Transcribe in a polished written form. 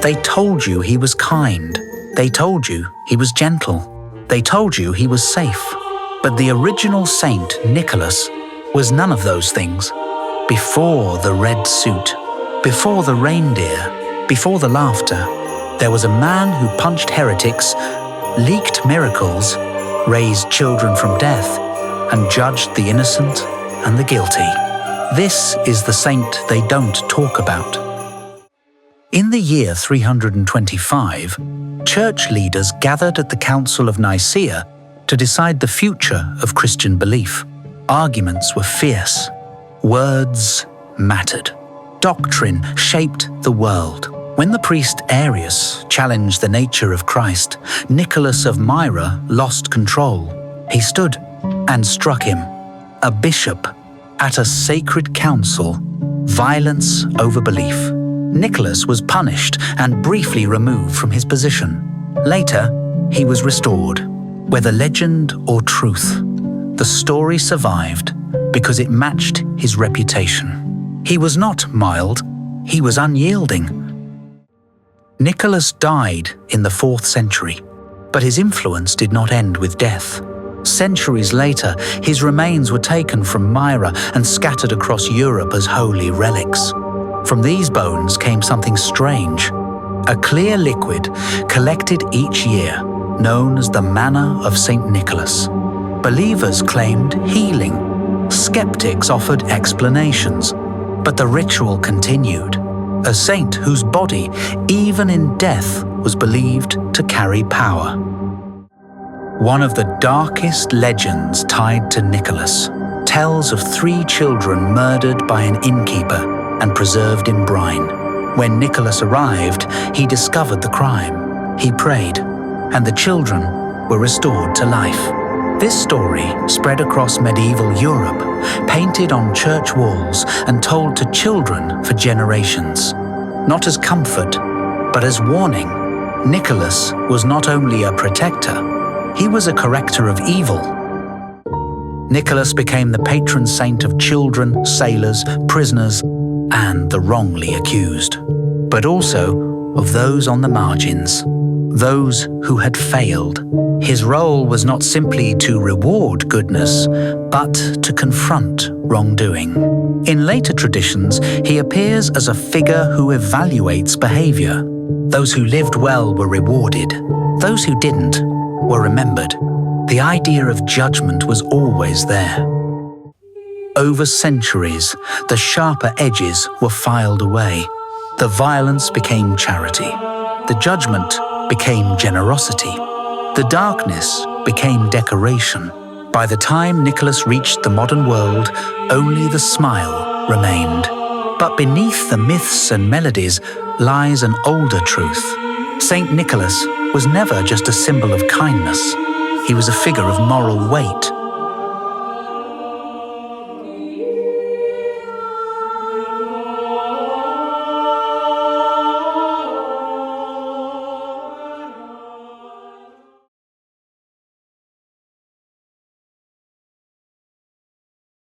They told you he was kind. They told you he was gentle. They told you he was safe. But the original Saint Nicholas was none of those things. Before the red suit, before the reindeer, before the laughter, there was a man who punched heretics, leaked miracles, raised children from death, and judged the innocent and the guilty. This is the saint they don't talk about. In the year 325, church leaders gathered at the Council of Nicaea to decide the future of Christian belief. Arguments were fierce. Words mattered. Doctrine shaped the world. When the priest Arius challenged the nature of Christ, Nicholas of Myra lost control. He stood and struck him. A bishop at a sacred council, violence over belief. Nicholas was punished and briefly removed from his position. Later, he was restored. Whether legend or truth, the story survived because it matched his reputation. He was not mild, he was unyielding. Nicholas died in the 4th century, but his influence did not end with death. Centuries later, his remains were taken from Myra and scattered across Europe as holy relics. From these bones came something strange, a clear liquid collected each year, known as the manna of St. Nicholas. Believers claimed healing. Skeptics offered explanations, but the ritual continued. A saint whose body, even in death, was believed to carry power. One of the darkest legends tied to Nicholas tells of 3 children murdered by an innkeeper and preserved in brine. When Nicholas arrived, he discovered the crime. He prayed, and the children were restored to life. This story spread across medieval Europe, painted on church walls and told to children for generations. Not as comfort, but as warning. Nicholas was not only a protector, he was a corrector of evil. Nicholas became the patron saint of children, sailors, prisoners, and the wrongly accused, but also of those on the margins, those who had failed. His role was not simply to reward goodness, but to confront wrongdoing. In later traditions, he appears as a figure who evaluates behavior. Those who lived well were rewarded. Those who didn't were remembered. The idea of judgment was always there. Over centuries, the sharper edges were filed away. The violence became charity. The judgment became generosity. The darkness became decoration. By the time Nicholas reached the modern world, only the smile remained. But beneath the myths and melodies lies an older truth. Saint Nicholas was never just a symbol of kindness. He was a figure of moral weight.